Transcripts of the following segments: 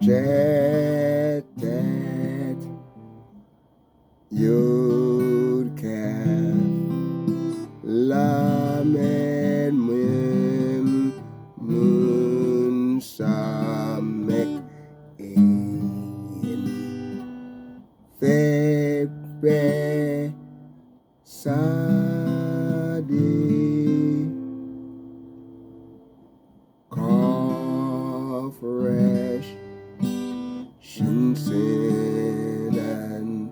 Tet, tet, yod, kaf, lamed, mem, nun, samek, in, fe, pe, sadi, kaf, resh, shin, sin, and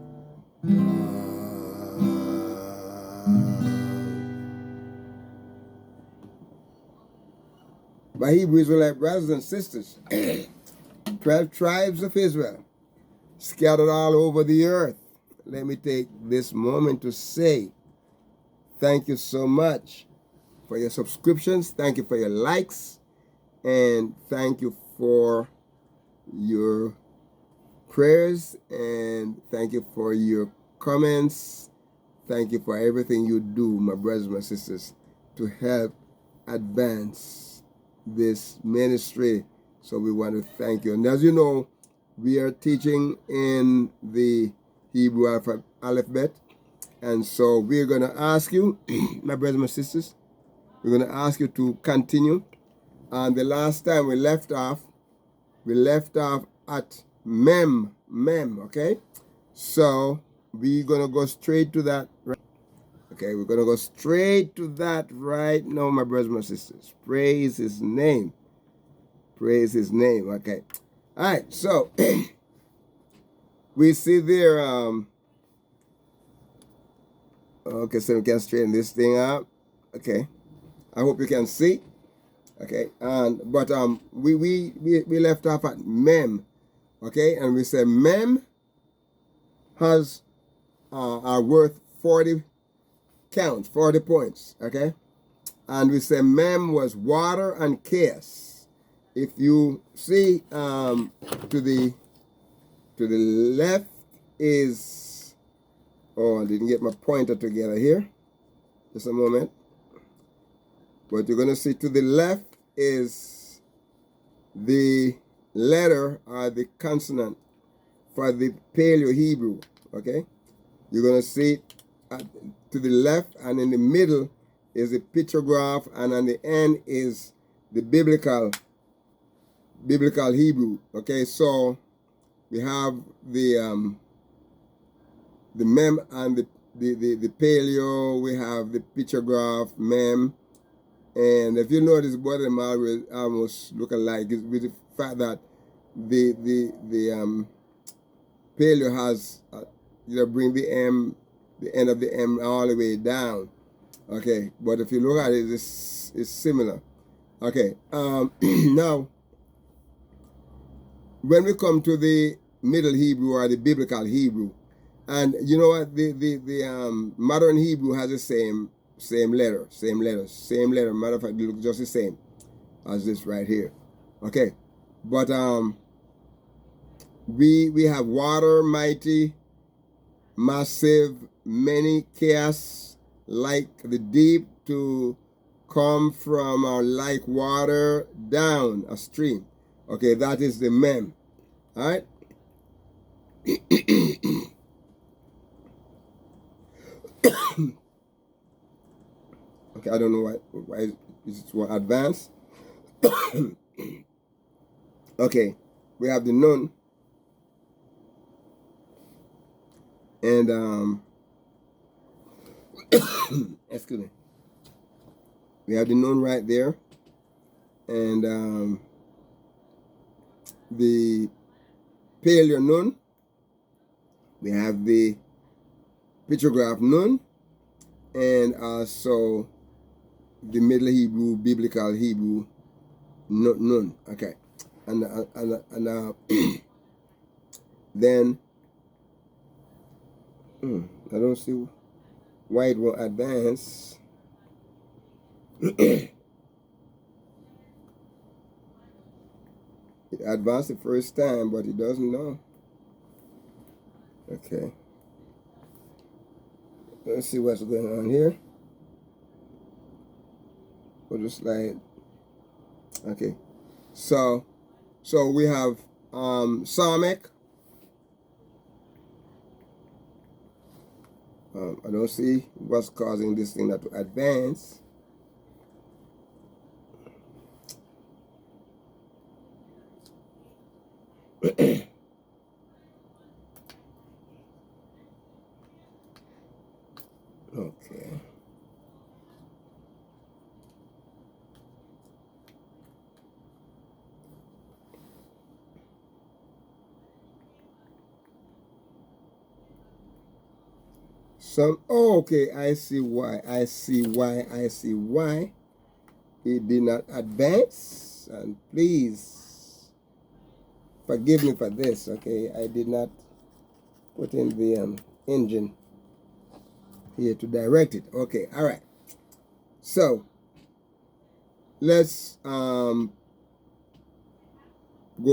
my Hebrew Israelite brothers and sisters, 12 tribes of Israel, scattered all over the earth. Let me take this moment to say thank you so much for your subscriptions. Thank you for your likes. And thank you for your prayers. And thank you for your comments. Thank you for everything you do, my brothers and my sisters, to help advance this ministry. So we want to thank you. And as you know, we are teaching in the Hebrew Alef-Bet. And so we're going to ask you, my brothers and my sisters, we're going to ask you to continue. And the last time we left off at mem, okay? So we're going to go straight to that. Okay, we're going to go straight to that right now, my brothers and my sisters. Praise his name. Praise his name. Okay. All right, so we see there, okay, so we can straighten this thing out. Okay. I hope you can see. Okay, but we left off at mem. Okay, and we said mem has are worth 40 counts, 40 points. Okay, and we said mem was water and chaos. If you see to the left is, oh, I didn't get my pointer together here. Just a moment. But you're going to see to the left is the letter or the consonant for the Paleo Hebrew. Okay, you're going to see to the left, and in the middle is the pictograph, and on the end is the biblical Hebrew. Okay, so we have the mem and the Paleo. We have the pictograph, mem. And if you notice, both of them almost look alike, with the fact that the Paleo has bring the M, the end of the M all the way down. Okay, but if you look at it, it's similar. Okay, now when we come to the Middle Hebrew or the biblical Hebrew, and you know what, the modern Hebrew has the same letter. Matter of fact, they look just the same as this right here. Okay, but we have water, mighty, massive, many, chaos, like the deep, to come from like water down a stream. Okay, that is the mem. All right. Okay, I don't know why it's advanced. Okay, we have the nun, and excuse me. We have the nun right there, and the Paleo nun. We have the pictograph nun, and also the Middle Hebrew, biblical Hebrew nun. Okay, and then I don't see why it won't advance. It advanced the first time, but it doesn't know. Okay. Let's see what's going on here. We'll just slide. Okay. So we have Psalmic. I don't see what's causing this thing not to advance. Okay. Okay, I see why. I see why it did not advance. And please forgive me for this, okay? I did not put in the engine here to direct it. Okay, all right. So let's go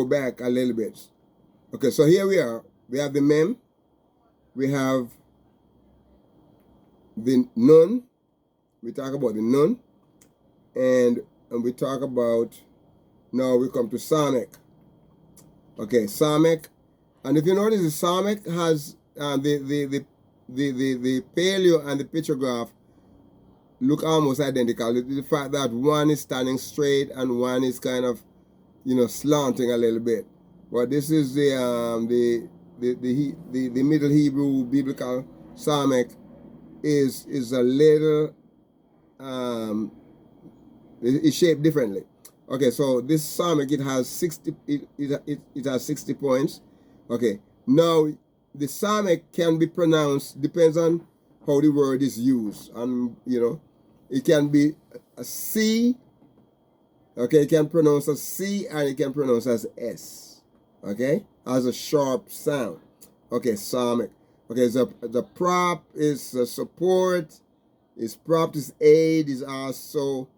back a little bit. Okay, so here we are. We have the mem. We have the nun. We talk about the nun. And we talk about, now we come to Psalmic. Okay, Psalmic. And if you notice, the Psalmic has the Paleo and the Pictograph look almost identical. The fact that one is standing straight and one is kind of, slanting a little bit. But this is the Middle Hebrew Biblical Psalmic is a little it's shaped differently. Okay, so this Psalmic, it has 60 it has 60 points. Okay, now the Psalmic can be pronounced, depends on how the word is used, and it can be a C. Okay, it can pronounce as C and it can pronounce as S. Okay, as a sharp sound. Okay, Psalmic. Okay, the prop is a support. Is prop is aid, is also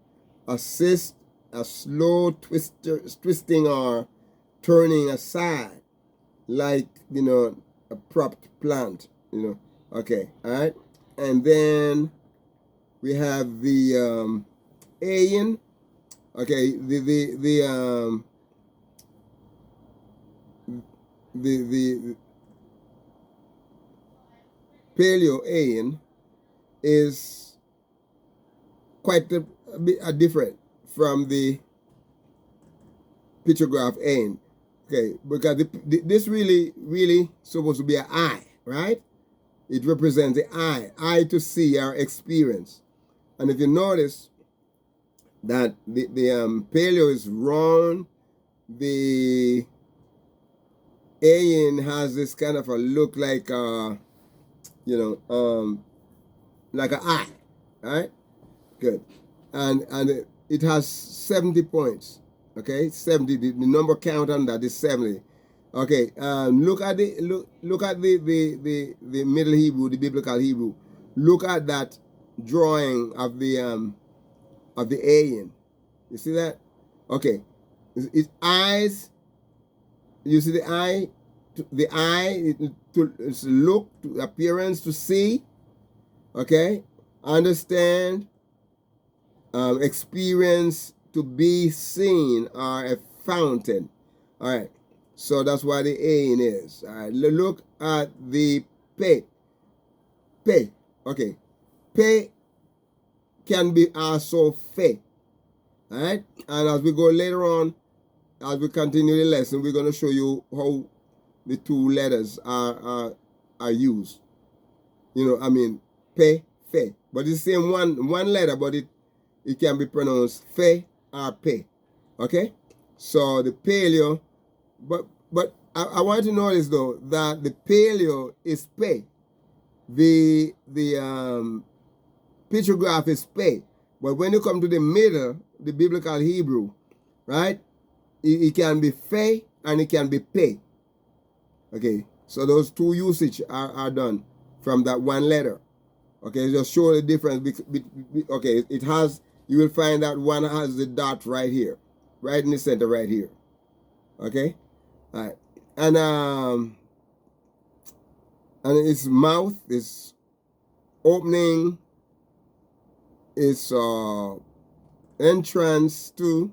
assist, a slow twisting or turning aside, like a propped plant. Okay, all right, and then we have the ayin. Okay, the Paleo ayin is quite a bit different from the Pictograph ayin. Okay, because this really supposed to be an eye, right? It represents the eye to see our experience. And if you notice that the Paleo is round, the ayin has this kind of a look like like an eye, right? Good. And it has 70 points. Okay, 70. The number count on that is 70. Okay, look at the Middle Hebrew, the Biblical Hebrew. Look at that drawing of the ayin. You see that? Okay, its eyes. You see the eye. The eye to look, to appearance, to see. Okay, understand, experience, to be seen, or a fountain. All right, so that's what the ain is. All right, look at the pay. Okay, pay can be also fe. All right, and as we go later on, as we continue the lesson, we're going to show you how the two letters are used. Pay, fe. But it's the same one letter, but it can be pronounced fe or pay. Okay? So the Paleo, but I want to notice though that the Paleo is pay. The Pictograph is pay. But when you come to the middle, the Biblical Hebrew, right? It can be fe and it can be pay. Okay, so those two usage are done from that one letter. Okay, just show the difference. Okay, it has, you will find that one has the dot right here, right in the center right here. Okay, all right, and its mouth is opening, its entrance to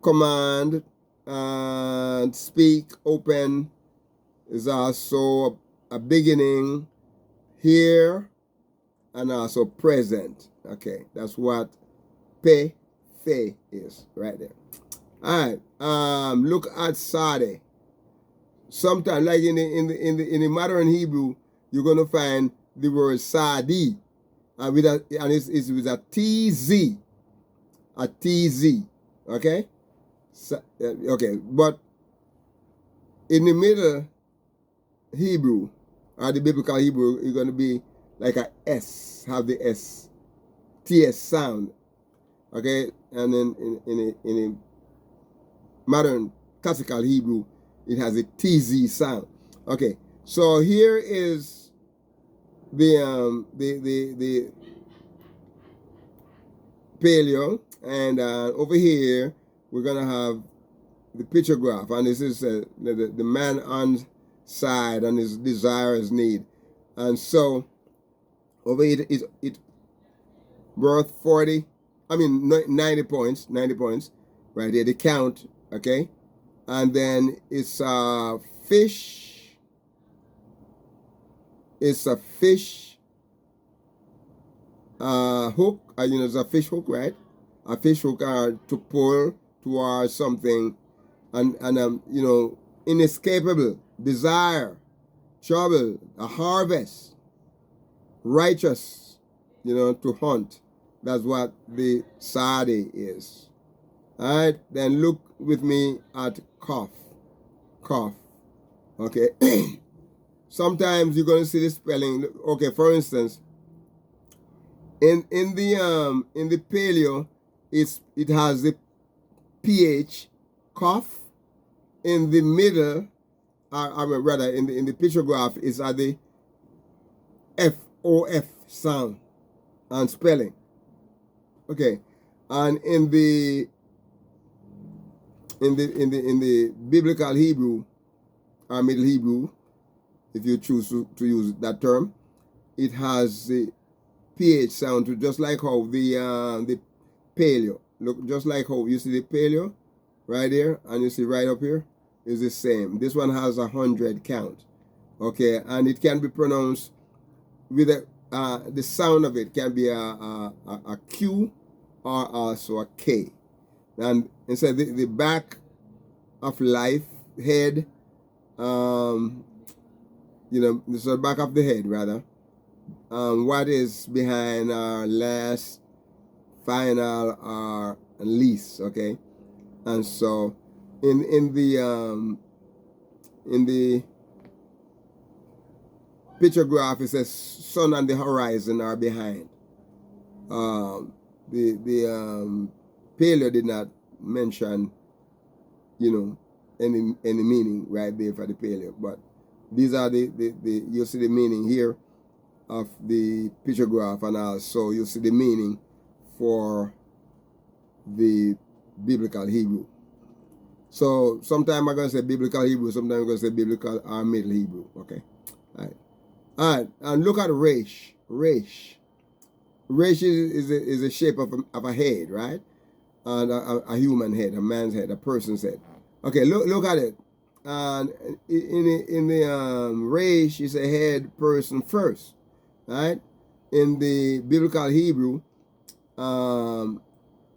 command, and speak, open is also a beginning, here, and also present. Okay, that's what pe, fe is right there. All right. Look at Sade. Sometimes, like in the modern Hebrew, you're gonna find the word Sadi, and it's with a TZ, a TZ. Okay. Okay, but in the middle Hebrew, or the biblical Hebrew, it's gonna be like a S, have the S, TS sound. Okay, and then in a modern classical Hebrew, it has a TZ sound. Okay, so here is the Paleo, and over here we're gonna have the pictograph, and this is the man on side and his desire, his need, and so over here it worth 90 points, right here, the count, okay, and then it's a fish, hook, it's a fish hook, right? A fish hook to pull towards something, and inescapable, desire, trouble, a harvest, righteous, to hunt. That's what the Sadi is. All right, then look with me at cough. Okay. Sometimes you're going to see the spelling. Okay, for instance, in the Paleo, it has the PH, cough. In the middle, rather in the pictograph, is at the FOF sound and spelling. Okay, and in the biblical Hebrew, or Middle Hebrew, if you choose to use that term, it has the PH sound to, just like how the Paleo, look, just like how you see the Paleo right there, and you see right up here is the same. This one has 100 count. Okay, and it can be pronounced with the sound of it can be a Q or also a K. And instead the back of life, head, this is the back of the head rather. What is behind our last, final, or least, okay? And so in the pictograph, it says sun and the horizon are behind. The Paleo did not mention, any meaning right there for the Paleo, but these are you'll see the meaning here of the pictograph, and also you'll see the meaning for the biblical Hebrew. So sometimes I'm going to say biblical Hebrew, sometimes I'm going to say biblical or Middle Hebrew. Okay. All right. And look at Resh. Resh is a shape of a head, right? And a human head, a man's head, a person's head. Okay, look at it. And in the Resh is a head person first, right? In the biblical Hebrew,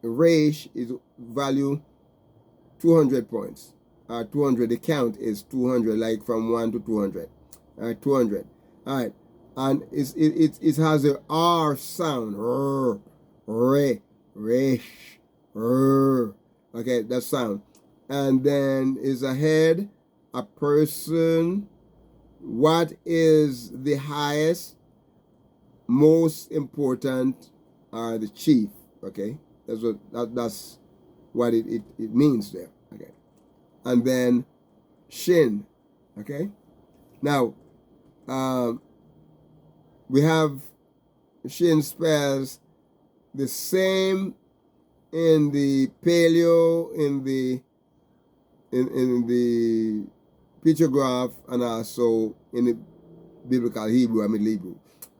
Resh is value 200 points. 200, the count is 200, like from 1 to 200. 200. All right. And it has a R sound. Re, resh, okay, that sound. And then is a head, a person. What is the highest, most important, are the chief? Okay, that's what it means there. Okay, and then shin. Okay, now we have shin spells the same in the Paleo, in the pictograph, and also in the biblical Hebrew and Middle Hebrew.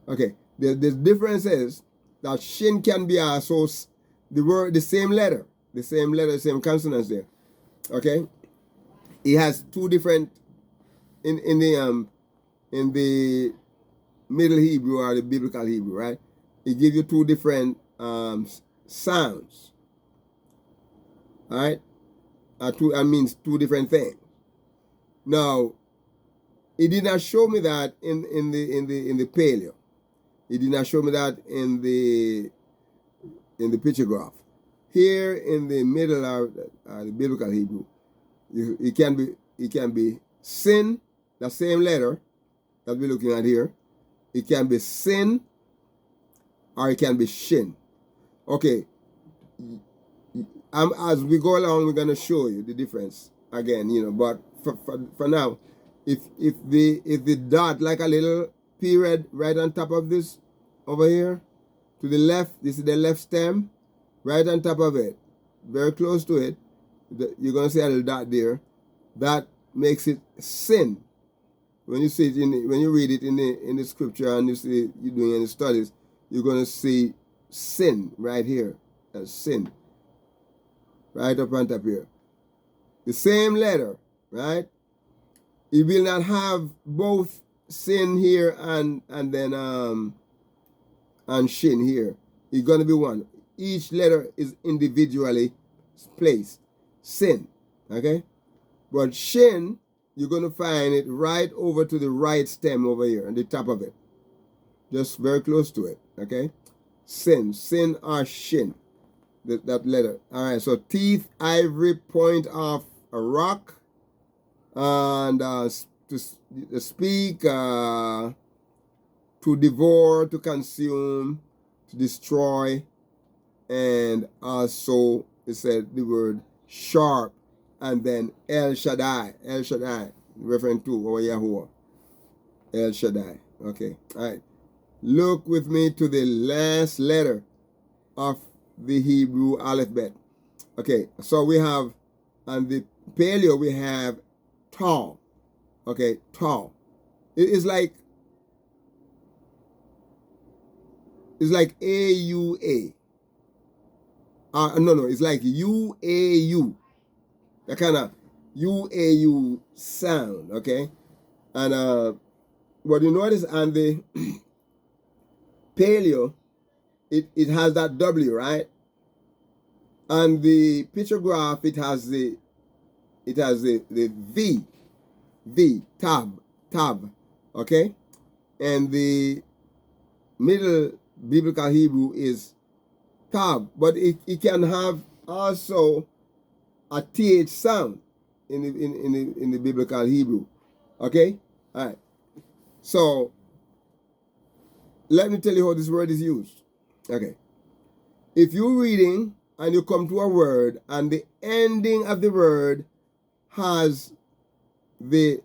Okay, the difference is that shin can be also the same letter, the same consonants there. Okay, He has two different in the Middle Hebrew or the Biblical Hebrew, right? It gives you two different sounds, right? That means two different things. Now, it did not show me that in the Paleo. It did not show me that in the Pictograph. Here in the middle of the Biblical Hebrew, it can be sin, the same letter that we're looking at here. It can be sin or it can be shin. Okay, as we go along, we're gonna show you the difference again, But for now, if the dot like a little period right on top of this over here to the left, this is the left stem, right on top of it, very close to it, you're gonna see a little dot there. That makes it sin. When you see it when you read it in the scripture and you see you doing any studies, you're gonna see sin right here. That's sin. Right up on top here. The same letter, right? It will not have both sin here and then and shin here. It's gonna be one. Each letter is individually placed. Sin. Okay? But shin, you're going to find it right over to the right stem over here on the top of it. Just very close to it. Okay? Sin. Sin or shin. That letter. All right. So teeth, ivory, point of a rock. And to speak, to devour, to consume, to destroy. And also, it said the word sharp. And then El Shaddai, referring to or Yahuwah, El Shaddai. Okay, all right. Look with me to the last letter of the Hebrew Alef-Bet. Okay, so we have, on the Paleo, we have Tau. Okay, Tau. It's like A-U-A. No, it's like U-A-U. That kind of U-A-U sound, okay? And what you notice on the Paleo, it has that W, right? On the Pictograph, it has the V, tab, okay? And the Middle Biblical Hebrew is tab, but it can have also a TH sound in the Biblical Hebrew. Okay? All right. So, let me tell you how this word is used. Okay. If you're reading and you come to a word and the ending of the word has the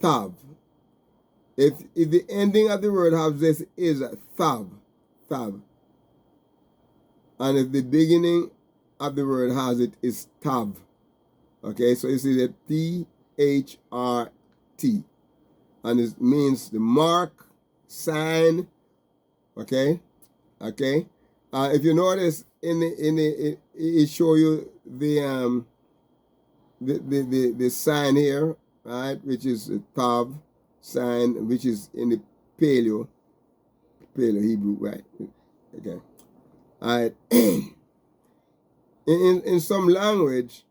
tav. If the ending of the word has this is tav. And if the beginning of the word has it is tav. Okay, so you see the T-H-R-T. And it means the mark, sign. Okay. If you notice it show you the sign here, right, which is a tav sign, which is in the Paleo Hebrew, right? Okay. All right. in some language,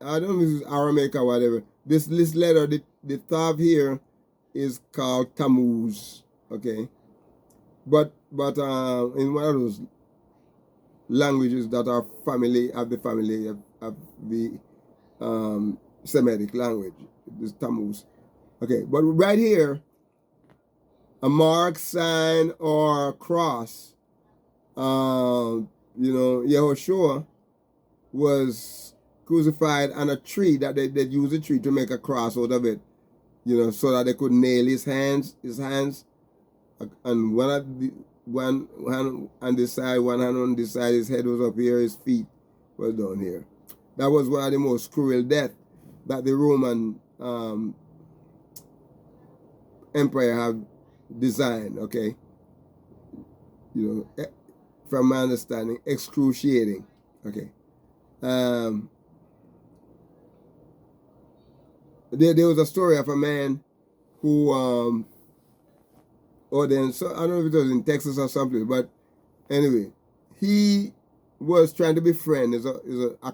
I don't know if it's Aramaic or whatever, this letter, the tav here is called Tammuz. Okay. But in one of those languages that are family of the Semitic language, this Tammuz. Okay, but right here, a mark, sign, or cross, Yehoshua was crucified on a tree that they'd use a tree to make a cross out of it, so that they could nail his hands, and one hand on this side, one hand on this side, his head was up here, his feet was down here. That was one of the most cruel deaths that the Roman Empire have designed, okay? From my understanding, excruciating, okay? there was a story of a man who or then so I don't know if it was in Texas or something, but anyway, he was trying to befriend is a